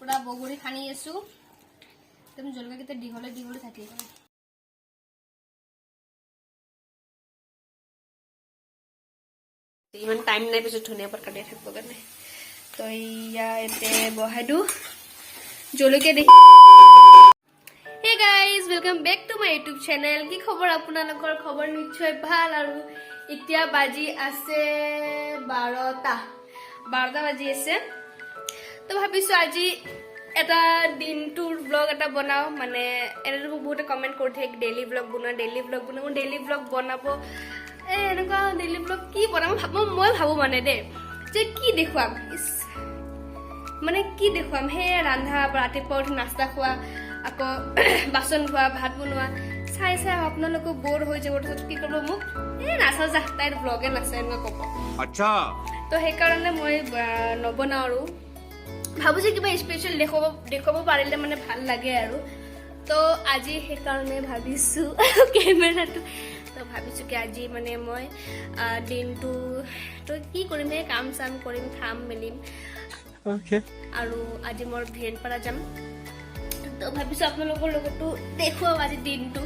পুৰা বগৰী খানি আছো একদম জলকীয়া কেইটা দীঘলে দীঘলে থাকি ইমান টাইম নাই পিছত ধনিয়া পাত কাটি থাকিব কাৰণে তো ইয়া এতে বহাই দিওঁ জলকীয়া দেখি Hey guys, welcome back to my YouTube channel. কি খবৰ আপোনালোকৰ খবৰ নিশ্চয় ভাল আৰু এতিয়া বাজি আছে 12টা বাজি আছে তো ভাবিছো আজি এটা দিনটোৰ ব্লগ এটা বনাও মানে এনেটো বহুতে কমেন্ট কৰি থাকে ডেইলি ব্লগ বনাও ডেইলি ব্লগ বনাব এনেকুৱা ডেইলি ব্লগ কি বনাম মই ভাবো মানে দে যে কি দেখুৱাম মানে কি দেখুৱাম হে ৰান্ধা ৰাতিপুৱা উঠি নাস্তা খোৱা আকৌ বাসন ধোৱা ভাত বনোৱা চাই চাই আপোনালোক বোৰ হৈ যাব তো কি কৰিব মোক নাচা যা তাইৰ ব্লগে নাচাই এনেকুৱা ক'ব আচ্ছা তো সেইকাৰণে মই নবনাও আৰু ভাবো যে কিবা স্পেচিয়েল দেখুৱাব পাৰিলে মানে ভাল লাগে আৰু তো আজি সেইকাৰণে ভাবিছো কেমেৰাটো তো ভাবিছো কি আজি মানে মই দিনটো তো কি কৰিম কাম চাম কৰিম খাম মেলিম ওকে আৰু আজি মোৰ ভেনপাৰা যাম তো ভাবিছো আপোনালোকৰ লগতো দেখুৱাম আজি দিনটো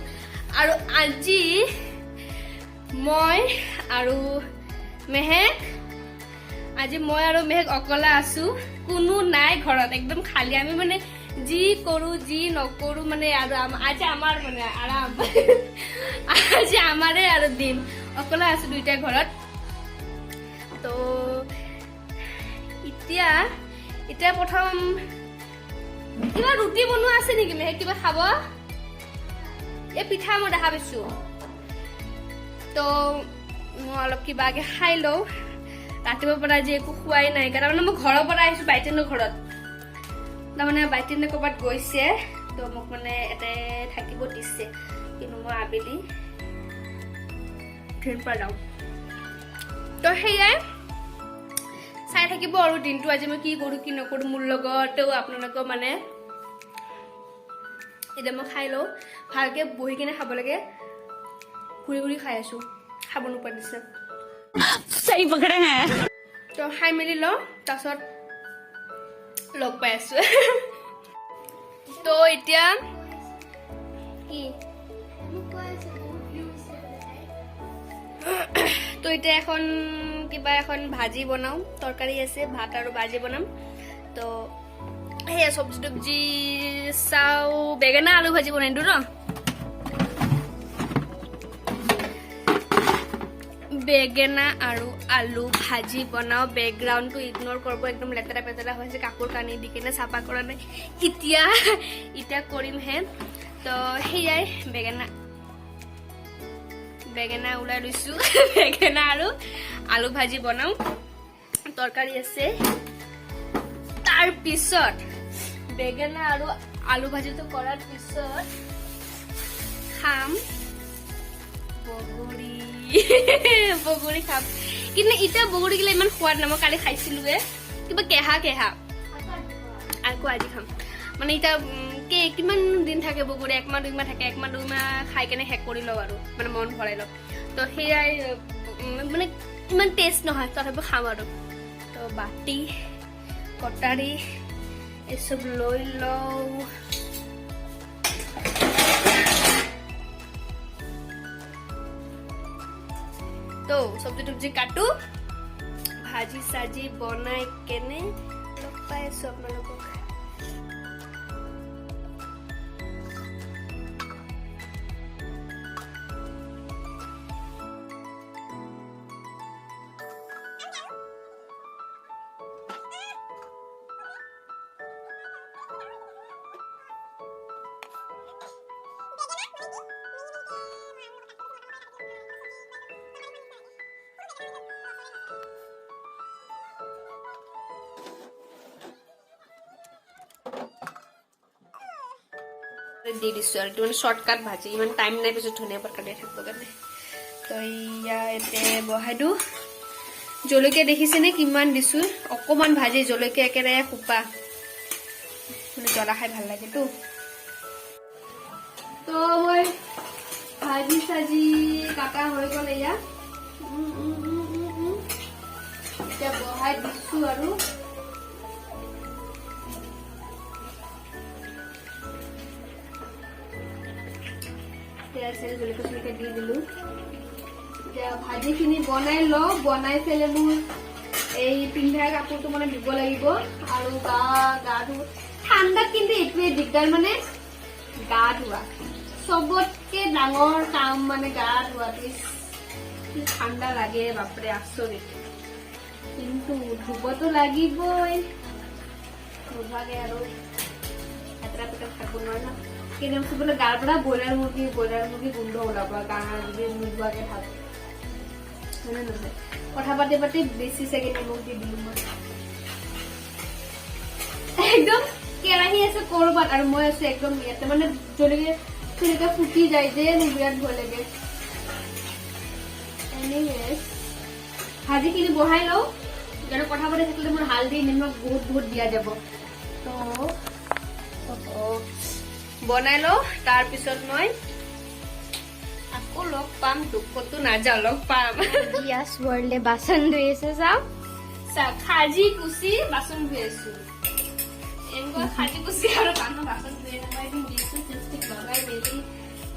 আৰু আজি মই আৰু মেহেক অকলা আছো কোনো নাই ঘৰত একদম খালি আমি মানে যি কৰো যি নকৰো মানে আৰু আজি আমাৰ মানে আৰাম আজি আমাৰে আৰু দিন অকলা আছো দুইটা ঘৰত তো এতিয়া প্ৰথম কিবা ৰুটি বনোৱা আছে নেকি মেহে কিবা খাব এই পিঠা মই দেখা পাইছো তো মই অলপ কিবা আগে খাই লওঁ ৰাতিপুৱাৰ পৰা আজি একো খোৱাই নাই কাৰণ মই ঘৰৰ পৰা আহিছো বাইটেনৰ ঘৰত তাৰমানে বাইটেনে ক'ৰবাত গৈছে তো মোক মানে এতে থাকিব দিছে কিন্তু মই আবেলি ট্ৰেইন পৰা যাওঁ তো সেয়াই চাই থাকিব আৰু দিনটো আজি মই কি কৰো কি নকৰো মোৰ লগতেও আপোনালোকৰ মানে এতিয়া মই খাই লওঁ ভালকে বহি কিনে খাব লাগে ঘূৰি খাই আছো খাব নোপোৱা দিছে সহি পকৰে হে তো খাই মেলি লওঁ তাৰপিছত লগ পাই আছো তো এতিয়া কি তো এতিয়া এখন কিবা এখন ভাজি বনাও তৰকাৰী আছে ভাত আৰু ভাজি বনাম তো হেয়া সবজি চাও বেঙেনা আলু ভাজি বনাই দিওঁ ন বেঙেনা আৰু আলু ভাজি বনাও বেকগ্ৰাউণ্ডটো ইগনোৰ কৰিব একদম লেতেৰা পেতেৰা হৈছে কাপোৰ কানি দি কিনে চাফা কৰা নাই এতিয়া কৰিম হে তো সেয়াই বেঙেনা ওলাই লৈছো বেঙেনা আৰু আলু ভাজি বনাও তৰকাৰী আছে তাৰ পিছত বেঙেনা আৰু আলু ভাজিটো কৰাৰ পিছত খাম বগৰী খাম কিন্তু এতিয়া বগৰী গিলা ইমান সোৱাদ নাই মই কালি খাইছিলোৱে কিবা কেহা আকৌ আজি খাম মানে এতিয়া কিমান দিন থাকে বগৰী একমাহ দুইমাহ থাকে একমাহ দুইমাহ খাই কেনে শেষ কৰি লওঁ আৰু মানে মন ভৰাই লওঁ তো সেয়াই মানে ইমান টেষ্ট নহয় তথাপিও খাম আৰু তো বাটি কটাৰী এসব লৈ লওঁ তো চব্জি কাটো ভাজি সাজি বনাই কেনে লগ পাই আছো আপোনালোকক দি দিছো আৰু এইটো মানে শৰ্টকাট ভাজি ইমান টাইম নাই পিছত ধনিয়া পাত কাটি থাকিব কাৰণে তো ইয়া এতে বহাই দিওঁ জলকীয়া দেখিছেনে কিমান দিছো অকমান ভাজি জলকীয়া একেবাৰে খোপা মানে জ্বলা খাই ভাল লাগে তো মই ভাজি সাজি কাটা হৈ গ'ল এয়া এতিয়া বহাই দিছো আৰু তেল চেল জলকীয়া দি দিলো এতিয়া ভাজিখিনি বনাই লওঁ বনাই ফেলে মোৰ এই পিন্ধা কাপোৰটো মানে দিব লাগিব আৰু গাটো ঠাণ্ডাত কিন্তু এইটোৱে দিগদাৰ মানে গা ধোৱা সবতকে ডাঙৰ কাম মানে গা ধোৱাটো ঠাণ্ডা লাগে বাপৰে আচৰিত কিন্তু ধুবতো লাগিবই নোধোৱাকে আৰু এতৰা পেটত থাকিব নোৱাৰে ন কিন্তু চুবলৈ গাৰ পৰা ব্ৰইলাৰ মুৰ্গী গোন্ধ ওলাব গা যদি নোধোৱাকে থাকো হয়নে নহয় কথা পাতি পাতি বেছি চাগে নিমখ দি দিলো মই একদম কেৰাহী আছে কৰবাত আৰু মই আছো একদম ইয়াতে মানে জলকীয়া ফুটি যায় যে মোৰ বিৰাট ভয় লাগে এনিৱেজ ভাজিখিনি বহাই লওঁ যেন কথা পাতি থাকিলে মোৰ হালধি নিমখ বহুত দিয়া যাব তো বনাই লওঁ তাৰপিছত মই আকৌ লগ পাম দুখতো নাযাওঁ লগ পাম ইয়াস বৰলে বাচন ধুই আছে চাওক খাজি কুচি বাচন ধুই আছো এনেকুৱা খাজি কুচি আৰু কাণৰ বাচন ধুই নাপাই দিছো প্লাষ্টিক লগাই মেলি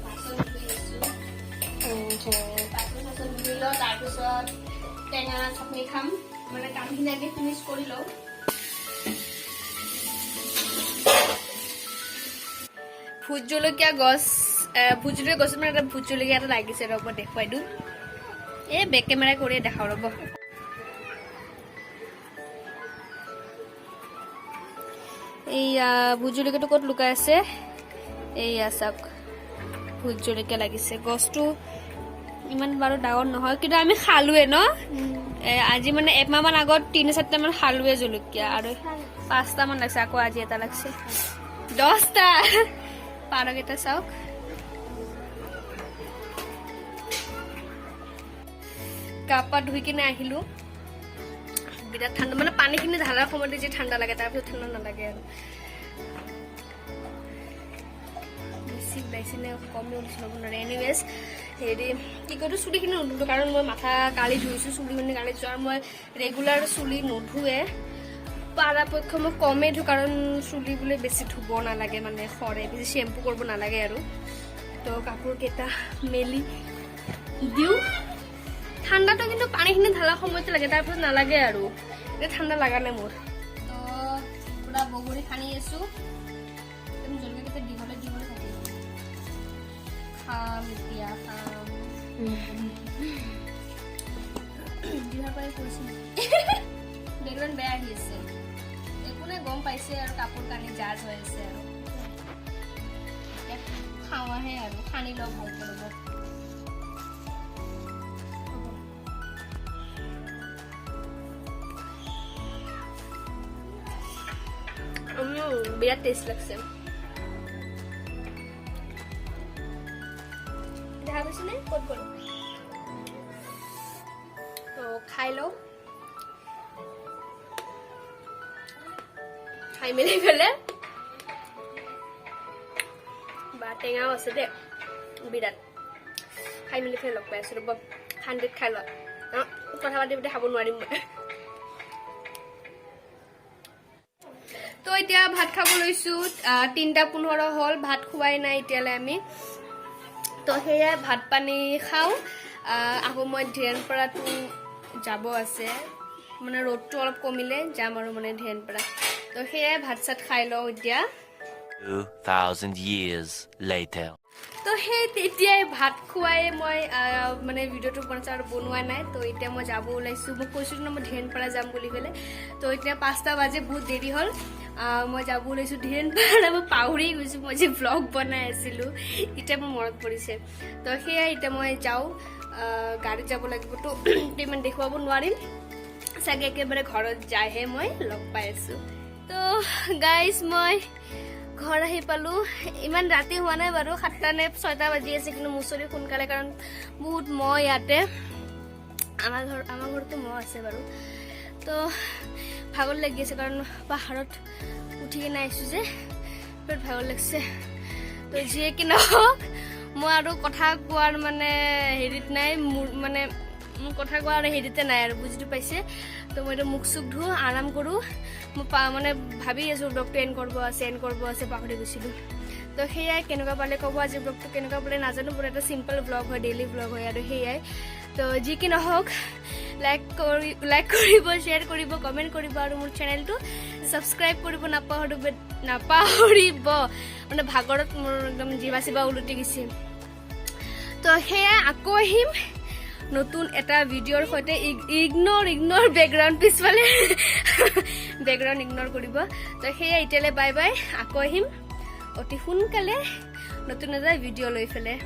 বাচন ধুই আছো বাচন ধুই লওঁ তাৰপিছত টেঙা চাটনি খাম মানে কামখিনি আগে ফিনিছ কৰি লওঁ ভোট জলকীয়া গছত মানে এটা ভোট জলকীয়া এটা লাগিছে ৰ'ব দেখুৱাই দিওঁ এই বেক কেমেৰা কৰিয়ে দেখাওঁ ৰ'ব এইয়া ভোট জলকীয়াটো ক'ত লুকাই আছে এইয়া চাওক ভোট জলকীয়া লাগিছে গছটো ইমান বাৰু ডাঙৰ নহয় কিন্তু আমি খালোৱে ন আজি মানে একমাহমান আগত 3-4টা মান খালোৱে জলকীয়া আৰু 5টা মান লাগছে আকৌ আজি এটা লাগছে 10টা পাৰকেইটা চাওক কাপা ধুই কিনে আহিলো বিৰাট ঠাণ্ডা মানে পানীখিনি ঢালাৰ সময়তে যে ঠাণ্ডা লাগে তাৰপিছত ঠাণ্ডা নালাগে আৰু বেছি ওলাইছে নে কমে ওলাইছে ল'ব নোৱাৰে এনিৱেজ হেৰি কি কয় চুলিখিনি নুধুলো কাৰণ মই মাথা কালি ধুইছোঁ চুলিখিনি কালি যোৱাৰ মই ৰেগুলাৰ চুলি নুধুৱে পৰাপক্ষ মই কমেই ধুওঁ কাৰণ চুলি বোলে বেছি ধুব নালাগে মানে সৰে বেছি শ্বেম্পু কৰিব নালাগে আৰু তো কাপোৰকেইটা মেলি দিওঁ ঠাণ্ডাটো কিন্তু পানীখিনি ঢালাৰ সময়তে লাগে তাৰপিছত নালাগে আৰু এতিয়া ঠাণ্ডা লগা নাই মোৰ তো পুৰা বগৰী খানি আছো একদম জলকীয়াকেইটা দীঘলে থাকি খাম এতিয়া খাম দিহাৰ পৰা কৰিছোঁ বেকগ্ৰাউণ্ড বেয়া আহি আছে একোনে গম পাইছে আৰু কাপোৰ কানি জাজ হৈ আছে আৰু খাওঁহে আৰু খানি লওঁ ভালকৈ ৰ'ব বিৰাট টেষ্ট লাগছে দেখা পাইছো নে ক'ত গ'লো তো খাই লওঁ খাই মেলি পেলে বা টেঙাও আছে দে বিৰাট খাই মেলি ফেলে লগ পাই আছো ৰ'ব শান্তিত খাই লোৱা কথা পাতি পাতি খাব নোৱাৰিম মই তো এতিয়া ভাত খাব লৈছো 3:15 হ'ল ভাত খোৱাই নাই এতিয়ালৈ আমি তো সেয়াই ভাত পানী খাওঁ আকৌ মই ধিৰেণপাৰাটো যাব আছে মানে ৰ'দটো অলপ কমিলে যাম আৰু মানে ধিৰেণপাৰা তো সেয়াই ভাত চাত খাই লওঁ এতিয়া 2000 years later তো সেই তেতিয়াই ভাত খুৱাই মই মানে ভিডিঅ'টো বনাইছোঁ আৰু বনোৱা নাই তো এতিয়া মই যাব ওলাইছোঁ মই কৈছিলোঁ ন মই ধিৰেণপাৰা যাম বুলি পেলাই তো এতিয়া 5টা বাজে বহুত দেৰি হ'ল মই যাব ওলাইছোঁ ধিৰেণপাৰা মই পাহৰি গৈছোঁ মই যে ভ্লগ বনাই আছিলোঁ এতিয়া মোৰ মনত পৰিছে তো সেয়াই এতিয়া মই যাওঁ গাড়ীত যাব লাগিবতো ইমান দেখুৱাব নোৱাৰিম চাগে একেবাৰে ঘৰত যায়হে মই লগ পাই আছোঁ তো গাইজ মই ঘৰ আহি পালোঁ ইমান ৰাতি হোৱা নাই বাৰু 7টা নে 6টা বাজি আছে কিন্তু মুচৰি সোনকালে কাৰণ বহুত মহ ইয়াতে আমাৰ ঘৰতো মহ আছে বাৰু তো ভাগৰ লাগি আছে কাৰণ পাহাৰত উঠি কিনে আহিছোঁ যে বহুত ভাগৰ লাগিছে তো যিয়ে কি নহওক মই আৰু কথা কোৱাৰ মানে হেৰিত নাই মোৰ মানে কথা কোৱাৰ হেৰিতে নাই আৰু বুজিটো পাইছে তো মই এতিয়া মুখ চুখ ধুওঁ আৰাম কৰোঁ মই মানে ভাবি আছোঁ ব্লগটো এণ্ড কৰিব আছে পাহৰি গৈছিলোঁ তো সেয়াই কেনেকুৱা পালে ক'ব আজি ব্লগটো কেনেকুৱা পালে নাজানো বহুত এটা চিম্পল ব্লগ হয় ডেইলি ব্লগ হয় আৰু সেয়াই তো যি কি নহওক লাইক কৰিব শ্বেয়াৰ কৰিব কমেণ্ট কৰিব আৰু মোৰ চেনেলটো ছাবস্ক্ৰাইব কৰিব নাপাহৰিব মানে ভাগৰত মোৰ একদম জিভা চিভা উলটি গৈছে তো সেয়াই আকৌ আহিম নতুন এটা ভিডিঅ'ৰ সৈতে ইগনৰ বেকগ্ৰাউণ্ড পিছফালে বেকগ্ৰাউণ্ড ইগনৰ কৰিব তো সেয়াই এতিয়ালৈ বাই বাই আকৌ আহিম অতি সোনকালে নতুন এটা ভিডিঅ' লৈ পেলাই